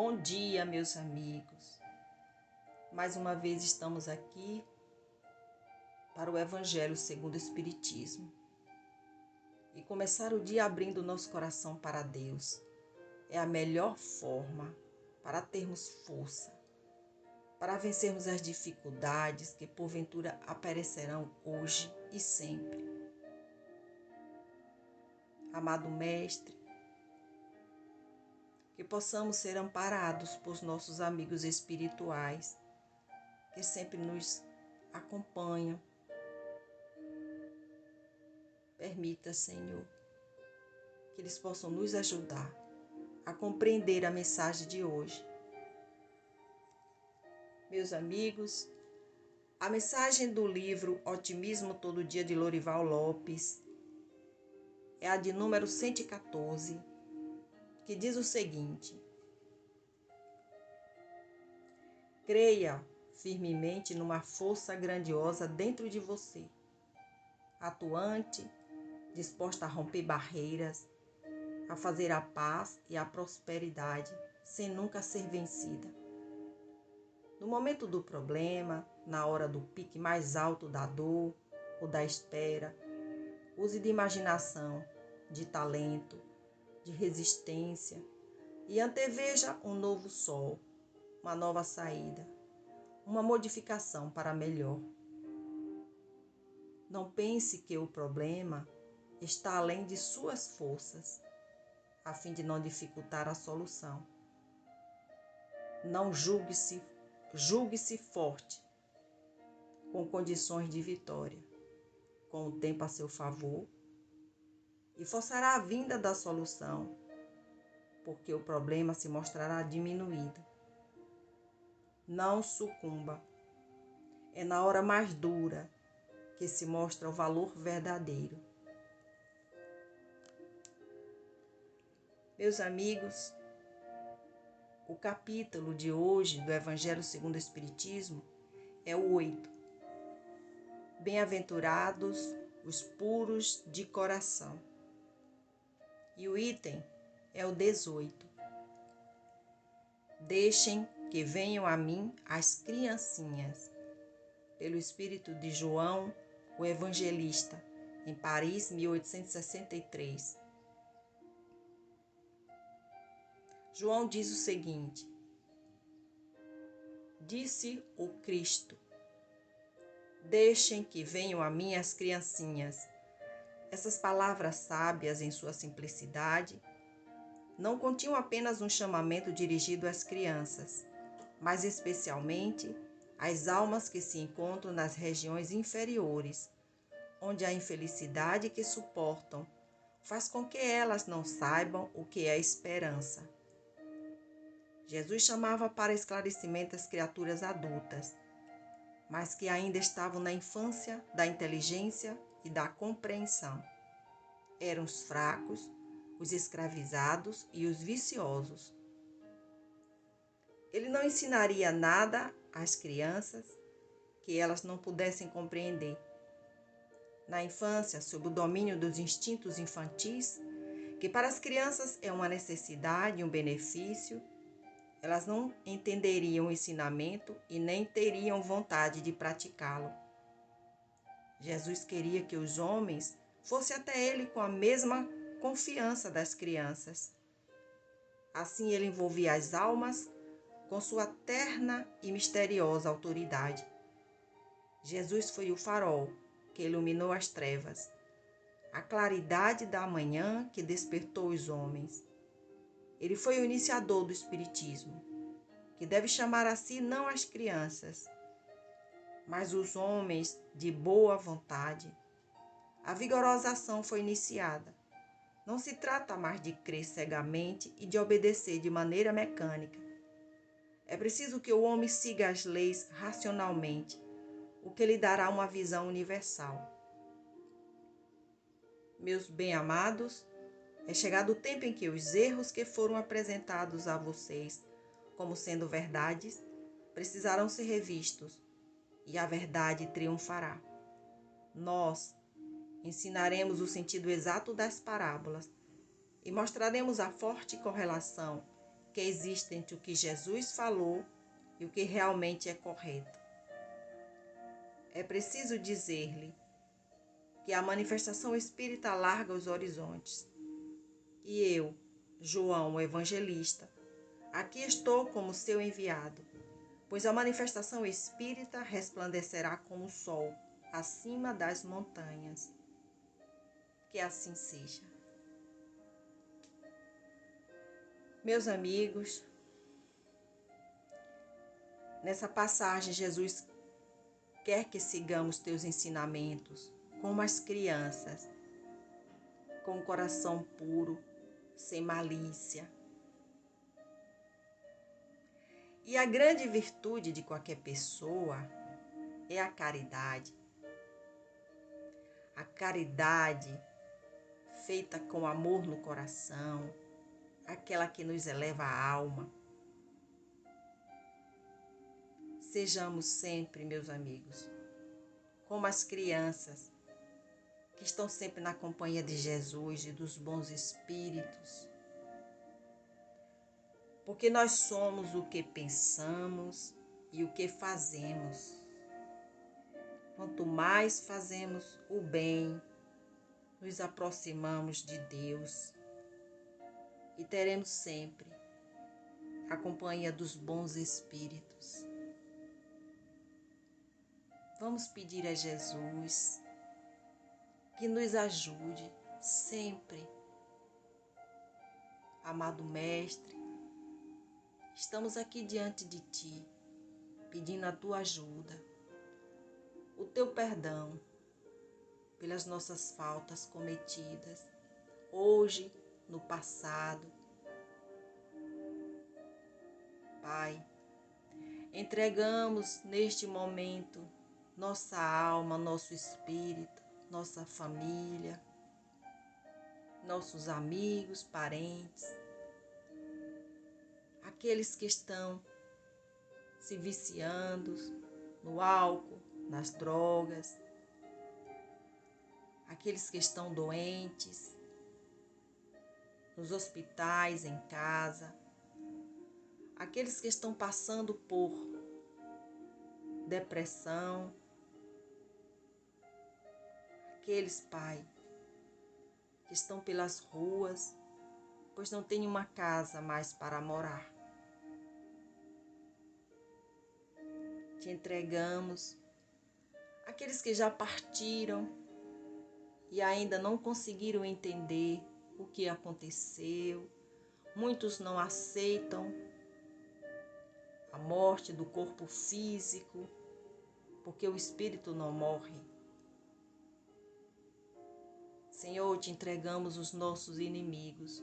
Bom dia, meus amigos. Mais uma vez estamos aqui para o Evangelho segundo o Espiritismo. E começar o dia abrindo nosso coração para Deus é a melhor forma para termos força, para vencermos as dificuldades que porventura aparecerão hoje e sempre. Amado Mestre, que possamos ser amparados por nossos amigos espirituais, que sempre nos acompanham. Permita, Senhor, que eles possam nos ajudar a compreender a mensagem de hoje. Meus amigos, a mensagem do livro Otimismo Todo Dia de Lorival Lopes é a de número 114, que diz o seguinte: creia firmemente numa força grandiosa dentro de você, atuante, disposta a romper barreiras, a fazer a paz e a prosperidade sem nunca ser vencida. No momento do problema, na hora do pique mais alto da dor ou da espera, use de imaginação, de talento, de resistência e anteveja um novo sol, uma nova saída, uma modificação para melhor. Não pense que o problema está além de suas forças, a fim de não dificultar a solução. Não julgue-se forte, com condições de vitória, com o tempo a seu favor, e forçará a vinda da solução, porque o problema se mostrará diminuído. Não sucumba. É na hora mais dura que se mostra o valor verdadeiro. Meus amigos, o capítulo de hoje do Evangelho segundo o Espiritismo é o 8. Bem-aventurados os puros de coração. E o item é o 18. Deixem que venham a mim as criancinhas. Pelo espírito de João, o Evangelista, em Paris, 1863. João diz o seguinte: disse o Cristo: deixem que venham a mim as criancinhas. Essas palavras sábias em sua simplicidade não continham apenas um chamamento dirigido às crianças, mas especialmente às almas que se encontram nas regiões inferiores, onde a infelicidade que suportam faz com que elas não saibam o que é esperança. Jesus chamava para esclarecimento as criaturas adultas, mas que ainda estavam na infância da inteligência e da compreensão. Eram os fracos, os escravizados e os viciosos. Ele não ensinaria nada às crianças que elas não pudessem compreender. Na infância, sob o domínio dos instintos infantis, que para as crianças é uma necessidade e um benefício, elas não entenderiam o ensinamento e nem teriam vontade de praticá-lo. Jesus queria que os homens fossem até ele com a mesma confiança das crianças. Assim ele envolvia as almas com sua terna e misteriosa autoridade. Jesus foi o farol que iluminou as trevas, a claridade da manhã que despertou os homens. Ele foi o iniciador do Espiritismo, que deve chamar a si não as crianças, mas os homens de boa vontade. A vigorosa ação foi iniciada. Não se trata mais de crer cegamente e de obedecer de maneira mecânica. É preciso que o homem siga as leis racionalmente, o que lhe dará uma visão universal. Meus bem-amados, é chegado o tempo em que os erros que foram apresentados a vocês como sendo verdades precisarão ser revistos e a verdade triunfará. Nós ensinaremos o sentido exato das parábolas e mostraremos a forte correlação que existe entre o que Jesus falou e o que realmente é correto. É preciso dizer-lhe que a manifestação espírita alarga os horizontes. E eu, João, o evangelista, aqui estou como seu enviado, pois a manifestação espírita resplandecerá como o sol acima das montanhas. Que assim seja. Meus amigos, nessa passagem Jesus quer que sigamos teus ensinamentos como as crianças, com o coração puro, sem malícia. E a grande virtude de qualquer pessoa é a caridade. A caridade feita com amor no coração, aquela que nos eleva a alma. Sejamos sempre, meus amigos, como as crianças que estão sempre na companhia de Jesus e dos bons espíritos. Porque nós somos o que pensamos e o que fazemos. Quanto mais fazemos o bem, nos aproximamos de Deus e teremos sempre a companhia dos bons espíritos. Vamos pedir a Jesus que nos ajude sempre. Amado Mestre, estamos aqui diante de Ti, pedindo a Tua ajuda, o Teu perdão pelas nossas faltas cometidas, hoje, no passado. Pai, entregamos neste momento nossa alma, nosso espírito, nossa família, nossos amigos, parentes, aqueles que estão se viciando no álcool, nas drogas, aqueles que estão doentes, nos hospitais, em casa, aqueles que estão passando por depressão, aqueles, Pai, que estão pelas ruas, pois não têm uma casa mais para morar. Te entregamos aqueles que já partiram e ainda não conseguiram entender o que aconteceu. Muitos não aceitam a morte do corpo físico, porque o espírito não morre. Senhor, te entregamos os nossos inimigos,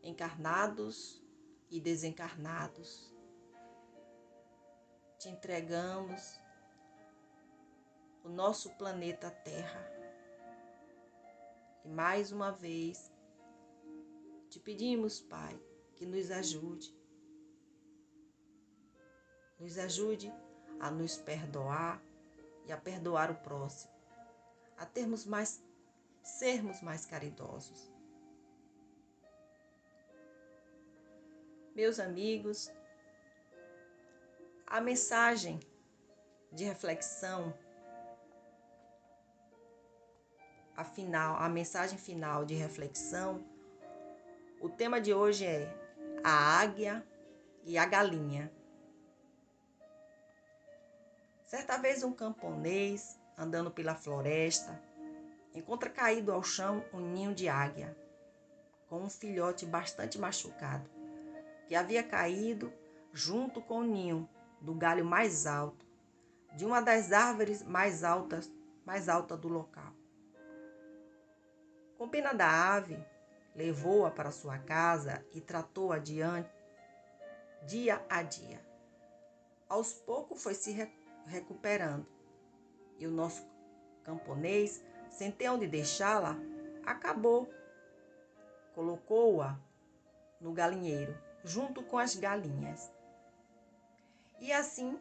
encarnados e desencarnados. Te entregamos o nosso planeta Terra. E mais uma vez, te pedimos, Pai, que nos ajude. Nos ajude a nos perdoar e a perdoar o próximo, a sermos mais caridosos. Meus amigos, a mensagem de reflexão, a mensagem final de reflexão, o tema de hoje é a águia e a galinha. Certa vez um camponês, andando pela floresta, encontra caído ao chão um ninho de águia, com um filhote bastante machucado, que havia caído junto com o ninho do galho mais alto, de uma das árvores mais alta do local. Com pena da ave, levou-a para sua casa e tratou-a dia a dia. Aos poucos foi se recuperando, e o nosso camponês, sem ter onde deixá-la, colocou-a no galinheiro, junto com as galinhas. E assim,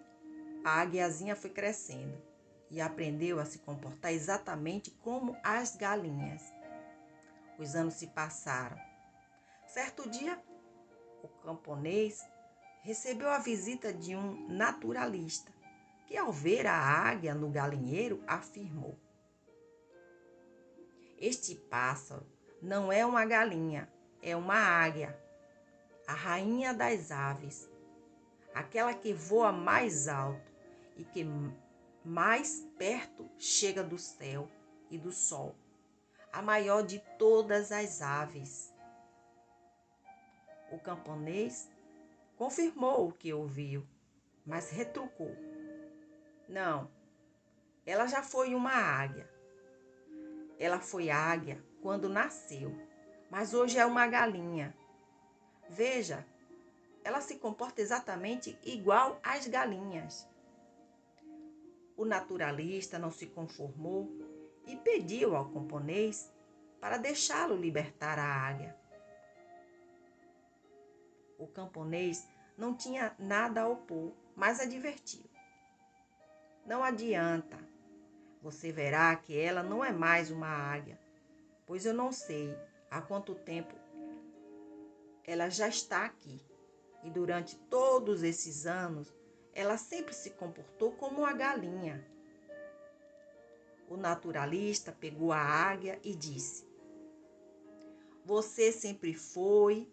a águiazinha foi crescendo e aprendeu a se comportar exatamente como as galinhas. Os anos se passaram. Certo dia, O camponês recebeu a visita de um naturalista, que ao ver a águia no galinheiro afirmou: "Este pássaro não é uma galinha, é uma águia, a rainha das aves, aquela que voa mais alto e que mais perto chega do céu e do sol, a maior de todas as aves." O camponês confirmou o que ouviu, mas retrucou: "Não, ela já foi uma águia. Ela foi águia quando nasceu, mas hoje é uma galinha. Veja, ela se comporta exatamente igual às galinhas." O naturalista não se conformou e pediu ao camponês para deixá-lo libertar a águia. O camponês não tinha nada a opor, mas advertiu: "Não adianta. Você verá que ela não é mais uma águia, pois eu não sei há quanto tempo ela já está aqui. E durante todos esses anos, ela sempre se comportou como uma galinha." O naturalista pegou a águia e disse: "Você sempre foi,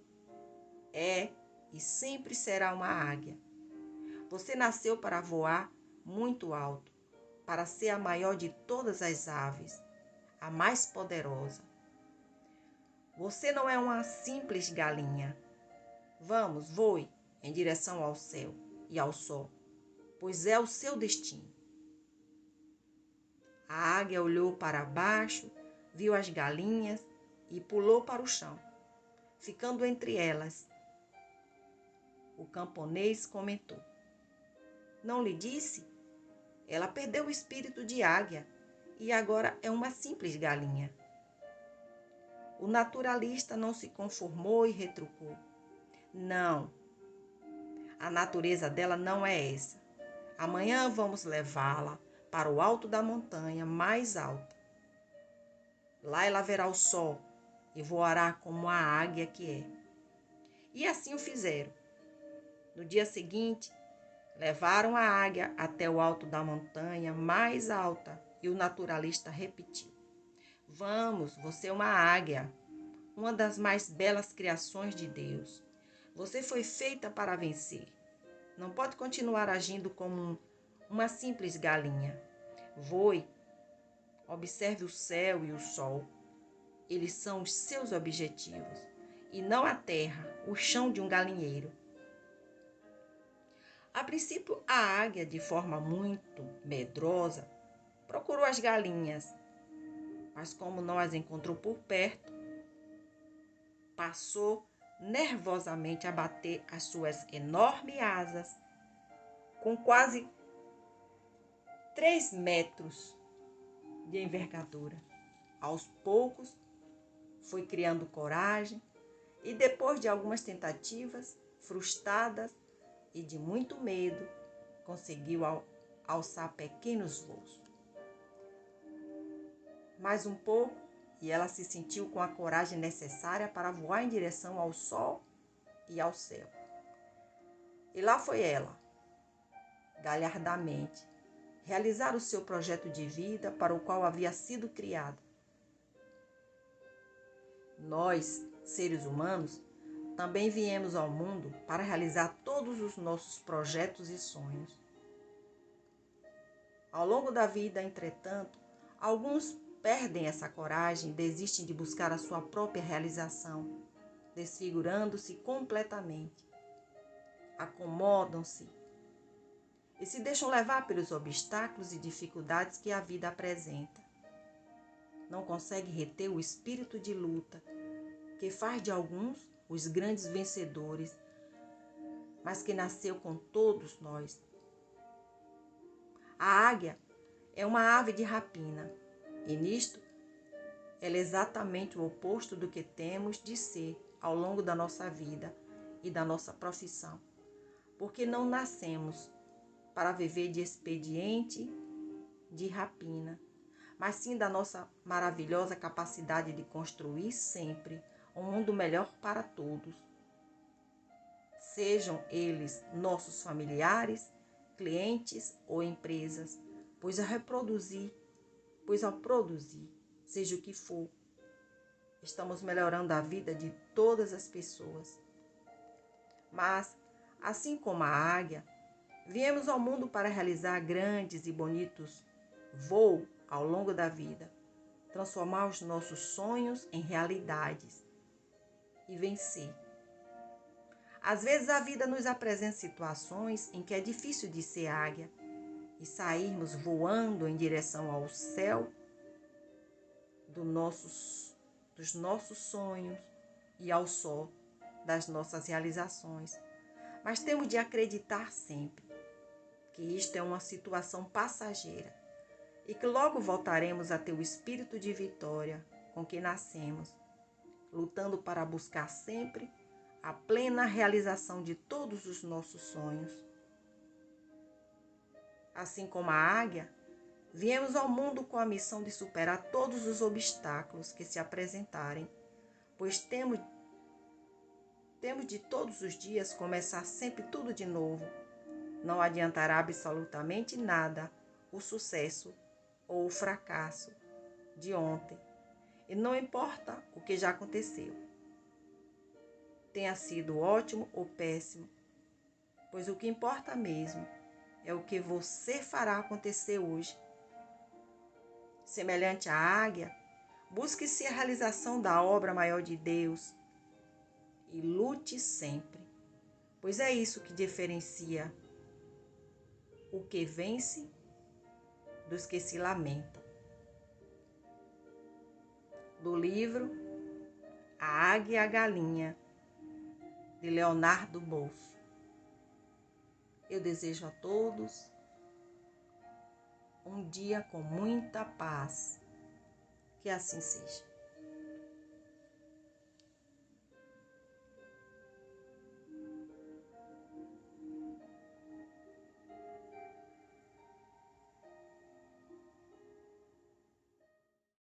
é e sempre será uma águia. Você nasceu para voar muito alto, para ser a maior de todas as aves, a mais poderosa. Você não é uma simples galinha. Vamos, voe em direção ao céu e ao sol, pois é o seu destino." A águia olhou para baixo, viu as galinhas e pulou para o chão, ficando entre elas. O camponês comentou: "Não lhe disse? Ela perdeu o espírito de águia e agora é uma simples galinha." O naturalista não se conformou e retrucou: "Não, a natureza dela não é essa. Amanhã vamos levá-la para o alto da montanha mais alta. Lá ela verá o sol e voará como a águia que é." E assim o fizeram. No dia seguinte, levaram a águia até o alto da montanha mais alta e o naturalista repetiu: "Vamos, você é uma águia, uma das mais belas criações de Deus. Você foi feita para vencer. Não pode continuar agindo como uma simples galinha. Voe, observe o céu e o sol. Eles são os seus objetivos, e não a terra, o chão de um galinheiro." A princípio, a águia, de forma muito medrosa, procurou as galinhas, mas como não as encontrou por perto, passou nervosamente a bater as suas enormes asas, com quase 3 metros de envergadura. Aos poucos, foi criando coragem e, depois de algumas tentativas frustradas e de muito medo, conseguiu alçar pequenos voos. Mais um pouco e ela se sentiu com a coragem necessária para voar em direção ao sol e ao céu. E lá foi ela, galhardamente, realizar o seu projeto de vida para o qual havia sido criada. Nós, seres humanos, também viemos ao mundo para realizar todos os nossos projetos e sonhos. Ao longo da vida, entretanto, alguns perdem essa coragem e desistem de buscar a sua própria realização, desfigurando-se completamente. Acomodam-se e se deixam levar pelos obstáculos e dificuldades que a vida apresenta. Não conseguem reter o espírito de luta, que faz de alguns os grandes vencedores, mas que nasceu com todos nós. A águia é uma ave de rapina, e nisto ela é exatamente o oposto do que temos de ser ao longo da nossa vida e da nossa profissão, porque não nascemos para viver de expediente de rapina, mas sim da nossa maravilhosa capacidade de construir sempre um mundo melhor para todos. sejam eles nossos familiares, clientes ou empresas, pois ao produzir, seja o que for, estamos melhorando a vida de todas as pessoas. Mas, assim como a águia, viemos ao mundo para realizar grandes e bonitos voos ao longo da vida, transformar os nossos sonhos em realidades e vencer. Às vezes a vida nos apresenta situações em que é difícil de ser águia e sairmos voando em direção ao céu dos nossos sonhos e ao sol das nossas realizações. Mas temos de acreditar sempre que isto é uma situação passageira e que logo voltaremos a ter o espírito de vitória com que nascemos, lutando para buscar sempre a plena realização de todos os nossos sonhos. Assim como a águia, viemos ao mundo com a missão de superar todos os obstáculos que se apresentarem, pois temos de todos os dias começar sempre tudo de novo. Não adiantará absolutamente nada o sucesso ou o fracasso de ontem, e não importa o que já aconteceu, tenha sido ótimo ou péssimo, pois o que importa mesmo é o que você fará acontecer hoje. Semelhante à águia, busque-se a realização da obra maior de Deus e lute sempre, pois é isso que diferencia o que vence dos que se lamentam. Do livro A Águia e a Galinha, de Leonardo Boff. Eu desejo a todos um dia com muita paz. Que assim seja.